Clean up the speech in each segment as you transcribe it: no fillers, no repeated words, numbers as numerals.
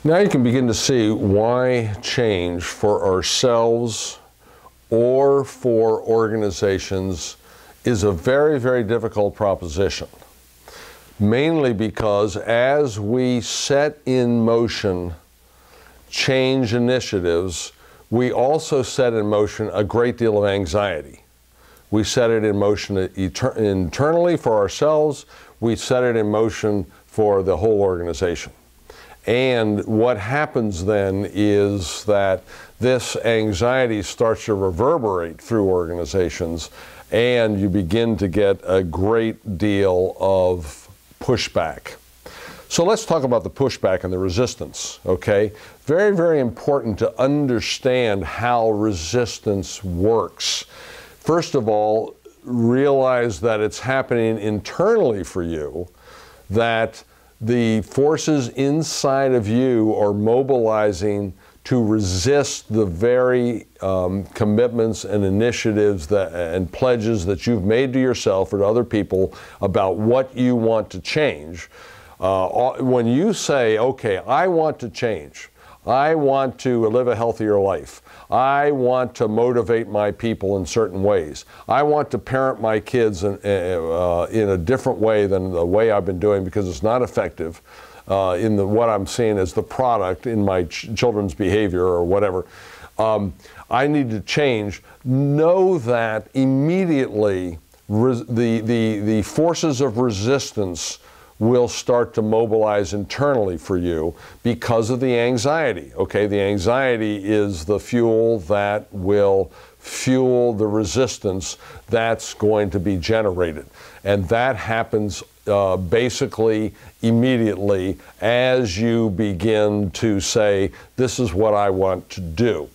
Now you can begin to see why change for ourselves or for organizations is a very, very difficult proposition. Mainly because as we set in motion change initiatives, we also set in motion a great deal of anxiety. We set it in motion internally for ourselves, we set it in motion for the whole organization. And what happens then is that this anxiety starts to reverberate through organizations, and you begin to get a great deal of pushback. So let's talk about the pushback and the resistance, okay? Very, very important to understand how resistance works. First of all, realize that it's happening internally for you, that the forces inside of you are mobilizing to resist the very commitments and initiatives and pledges that you've made to yourself or to other people about what you want to change. When you say, okay, I want to change, I want to live a healthier life, I want to motivate my people in certain ways, I want to parent my kids in a different way than the way I've been doing because it's not effective in what I'm seeing as the product in my children's behavior or whatever. I need to change. Know that immediately the forces of resistance will start to mobilize internally for you because of the anxiety. Okay, the anxiety is the fuel that will fuel the resistance that's going to be generated. And that happens basically immediately as you begin to say, this is what I want to do.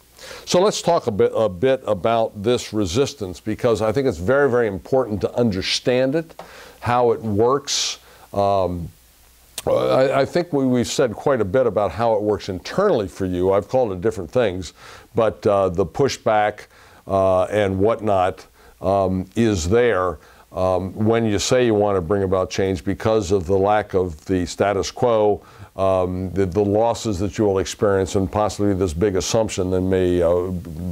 So let's talk a bit about this resistance, because I think it's very, very important to understand it, how it works. I think we've said quite a bit about how it works internally for you. I've called it different things, but the pushback and whatnot is there when you say you want to bring about change because of the lack of the status quo, the losses that you will experience, and possibly this big assumption that may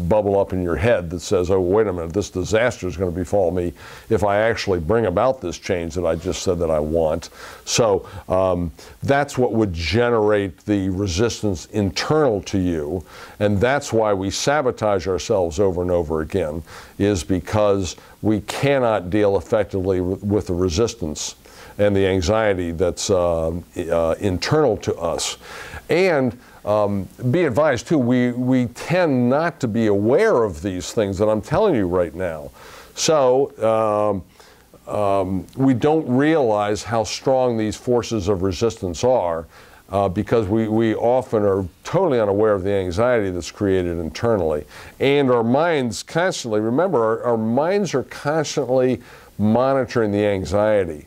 bubble up in your head that says, oh, wait a minute, this disaster is going to befall me if I actually bring about this change that I just said that I want. So that's what would generate the resistance internal to you, and that's why we sabotage ourselves over and over again, is because we cannot deal effectively with the resistance and the anxiety that's internal to us. And be advised too, we tend not to be aware of these things that I'm telling you right now. So we don't realize how strong these forces of resistance are because we often are totally unaware of the anxiety that's created internally. And our minds constantly, remember, our minds are constantly monitoring the anxiety.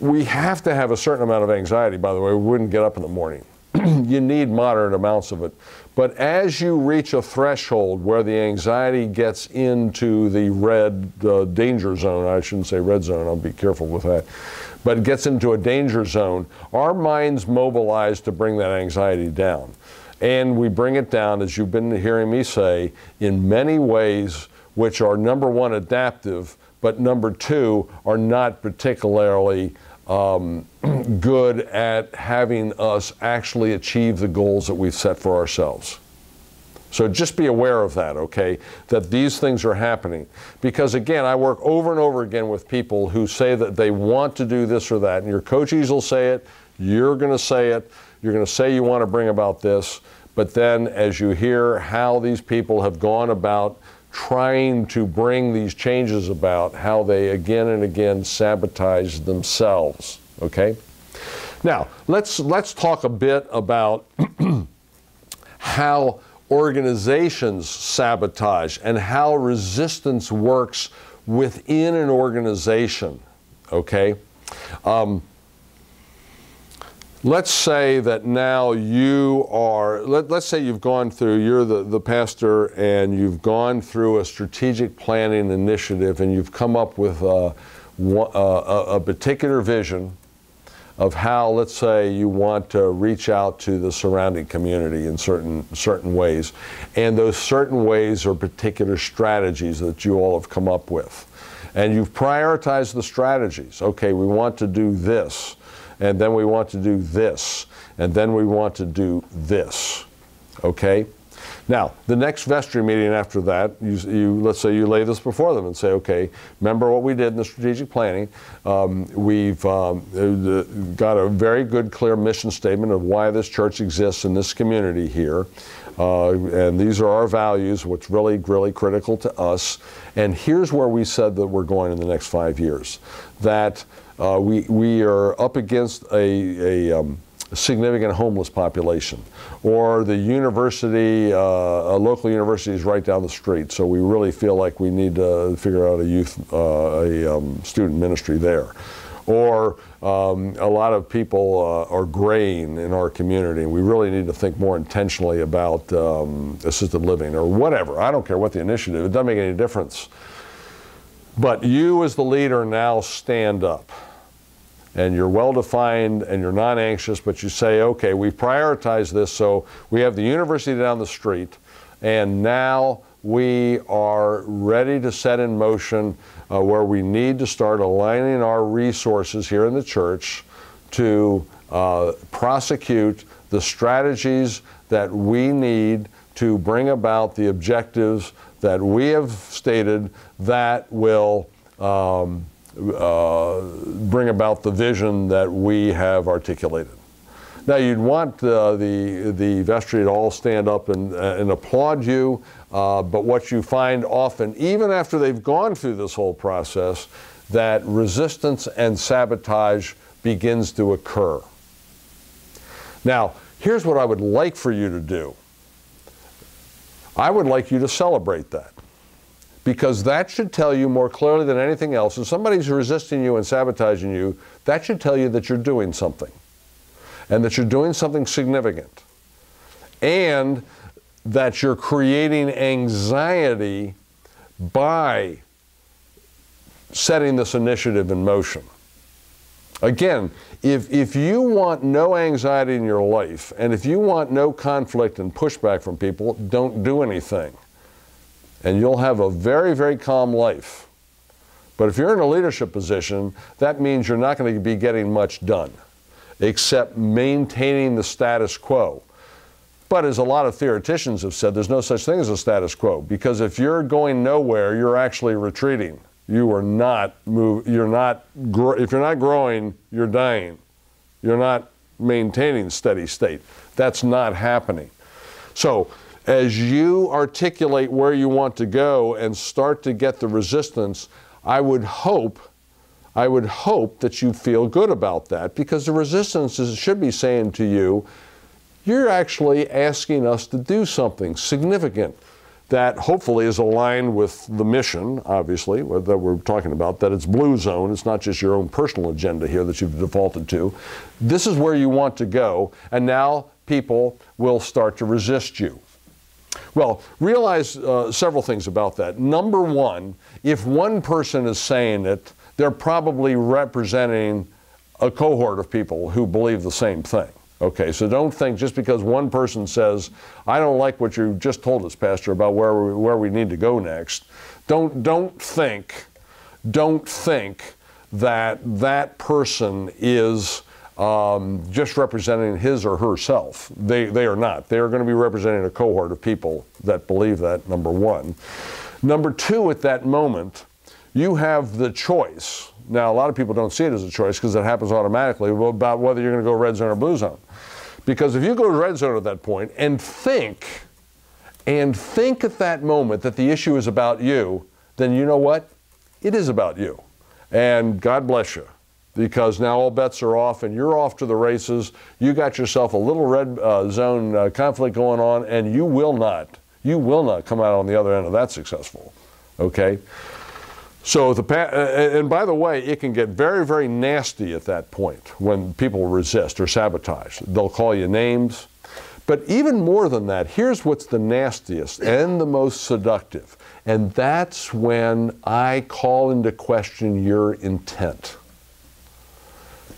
We have to have a certain amount of anxiety, by the way. We wouldn't get up in the morning. You need moderate amounts of it. But as you reach a threshold where the anxiety gets into the red danger zone, I shouldn't say red zone, I'll be careful with that, but it gets into a danger zone, our minds mobilize to bring that anxiety down. And we bring it down, as you've been hearing me say, in many ways which are, number one, adaptive, but number two, are not particularly good at having us actually achieve the goals that we've set for ourselves. So just be aware of that, okay? That these things are happening. Because again, I work over and over again with people who say that they want to do this or that, and your coaches will say it, you're going to say it, you're going to say you want to bring about this, but then as you hear how these people have gone about trying to bring these changes about, how they again and again sabotage themselves, okay? Now, let's talk a bit about how organizations sabotage and how resistance works within an organization, okay? Let's say that now you are, let's say you've gone through, you're the pastor, and you've gone through a strategic planning initiative, and you've come up with a particular vision of how, let's say, you want to reach out to the surrounding community in certain ways. And those certain ways are particular strategies that you all have come up with. And you've prioritized the strategies. Okay, we want to do this, and then we want to do this, and then we want to do this. Okay? Now, the next vestry meeting after that, let's say you lay this before them and say, okay, remember what we did in the strategic planning. We've got a very good, clear mission statement of why this church exists in this community here. And these are our values, what's really, really critical to us. And here's where we said that we're going in the next 5 years. That we are up against a significant homeless population, or the university, a local university is right down the street, so we really feel like we need to figure out a student ministry there. Or a lot of people are graying in our community, and we really need to think more intentionally about assisted living or whatever. I don't care what the initiative, it doesn't make any difference. But you as the leader now stand up. And you're well-defined and you're not anxious, but you say, okay, we've prioritized this, so we have the university down the street, and now we are ready to set in motion where we need to start aligning our resources here in the church to prosecute the strategies that we need to bring about the objectives that we have stated that will bring about the vision that we have articulated. Now, you'd want the vestry to all stand up and applaud you, but what you find often, even after they've gone through this whole process, that resistance and sabotage begins to occur. Now, here's what I would like for you to do. I would like you to celebrate that. Because that should tell you more clearly than anything else, if somebody's resisting you and sabotaging you, that should tell you that you're doing something. And that you're doing something significant. And that you're creating anxiety by setting this initiative in motion. Again, if you want no anxiety in your life, and if you want no conflict and pushback from people, don't do anything. And you'll have a very, very calm life. But if you're in a leadership position, that means you're not going to be getting much done, except maintaining the status quo. But as a lot of theoreticians have said, there's no such thing as a status quo, because if you're going nowhere, you're actually retreating. You are not if you're not growing, you're dying. You're not maintaining steady state. That's not happening. So, as you articulate where you want to go and start to get the resistance, I would hope that you feel good about that, because the resistance should be saying to you, you're actually asking us to do something significant that hopefully is aligned with the mission, obviously, that we're talking about, that it's blue zone. It's not just your own personal agenda here that you've defaulted to. This is where you want to go, and now people will start to resist you. Well, realize several things about that. Number one, if one person is saying it, they're probably representing a cohort of people who believe the same thing. Okay, so don't think just because one person says, I don't like what you just told us, Pastor, about where we need to go next. Don't think that that person is just representing his or herself. They are not. They are going to be representing a cohort of people that believe that, number one. Number two, at that moment, you have the choice. Now, a lot of people don't see it as a choice because it happens automatically about whether you're going to go red zone or blue zone. Because if you go to red zone at that point and think at that moment that the issue is about you, then you know what? It is about you. And God bless you. Because now all bets are off and you're off to the races. You got yourself a little red zone conflict going on, and you will not come out on the other end of that successful. Okay? So, and by the way, it can get very, very nasty at that point when people resist or sabotage. They'll call you names. But even more than that, here's what's the nastiest and the most seductive. And that's when I call into question your intent.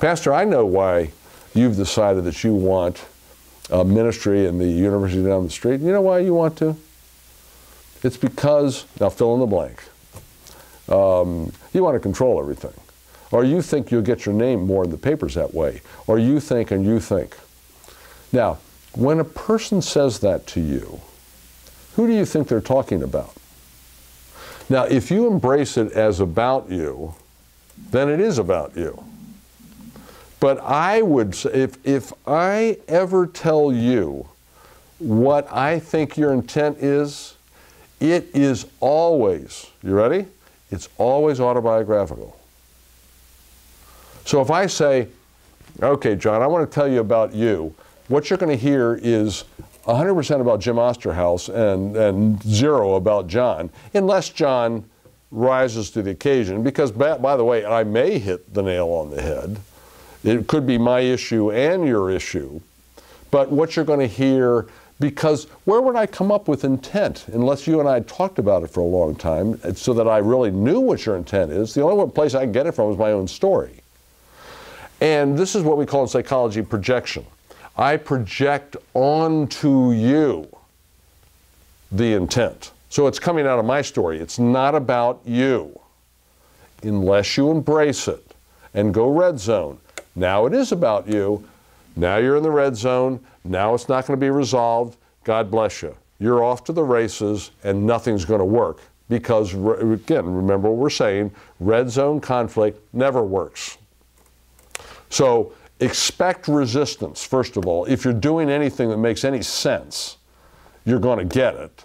Pastor, I know why you've decided that you want a ministry in the university down the street. You know why you want to? It's because, now fill in the blank, you want to control everything. Or you think you'll get your name more in the papers that way. Or you think and you think. Now, when a person says that to you, who do you think they're talking about? Now, if you embrace it as about you, then it is about you. But I would say, if I ever tell you what I think your intent is, it is always, you ready? It's always autobiographical. So if I say, okay, John, I want to tell you about you, what you're going to hear is 100% about Jim Osterhaus and 0 about John, unless John rises to the occasion, because, by the way, I may hit the nail on the head. It could be my issue and your issue. But what you're going to hear, because where would I come up with intent unless you and I talked about it for a long time so that I really knew what your intent is? The only place I can get it from is my own story. And this is what we call in psychology projection. I project onto you the intent. So it's coming out of my story. It's not about you. Unless you embrace it and go red zone. Now it is about you. Now you're in the red zone. Now it's not going to be resolved. God bless you. You're off to the races and nothing's going to work. Because, again, remember what we're saying, red zone conflict never works. So expect resistance, first of all. If you're doing anything that makes any sense, you're going to get it.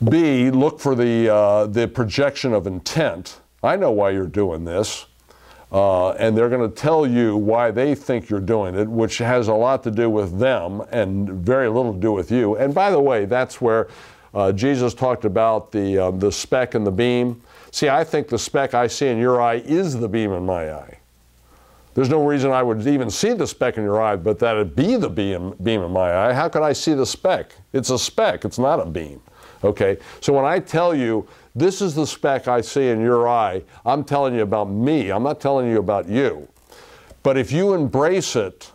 B, look for the projection of intent. I know why you're doing this. And they're going to tell you why they think you're doing it, which has a lot to do with them and very little to do with you. And by the way, that's where Jesus talked about the speck and the beam. See, I think the speck I see in your eye is the beam in my eye. There's no reason I would even see the speck in your eye, but that it'd be the beam in my eye. How could I see the speck? It's a speck, it's not a beam. Okay, so when I tell you, this is the speck I see in your eye, I'm telling you about me, I'm not telling you about you. But if you embrace it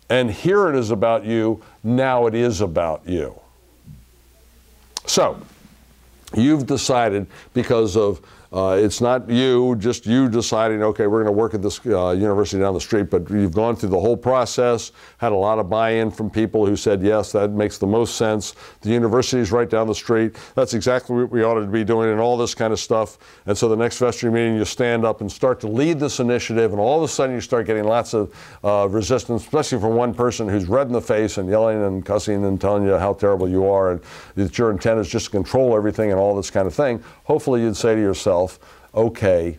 and hear it is about you, now it is about you. So, you've decided because of it's not you, just you deciding, okay, we're going to work at this university down the street, but you've gone through the whole process, had a lot of buy-in from people who said, yes, that makes the most sense. The university's right down the street. That's exactly what we ought to be doing and all this kind of stuff. And so the next vestry meeting, you stand up and start to lead this initiative, and all of a sudden you start getting lots of resistance, especially from one person who's red in the face and yelling and cussing and telling you how terrible you are and that your intent is just to control everything and all this kind of thing. Hopefully you'd say to yourself, okay,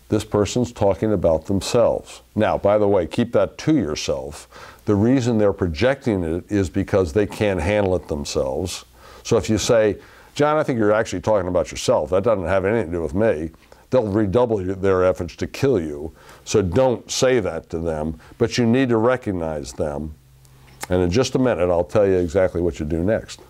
this person's talking about themselves. Now, by the way, keep that to yourself. The reason they're projecting it is because they can't handle it themselves. So if you say, John, I think you're actually talking about yourself, that doesn't have anything to do with me, they'll redouble their efforts to kill you. So don't say that to them, but you need to recognize them. And in just a minute, I'll tell you exactly what you do next.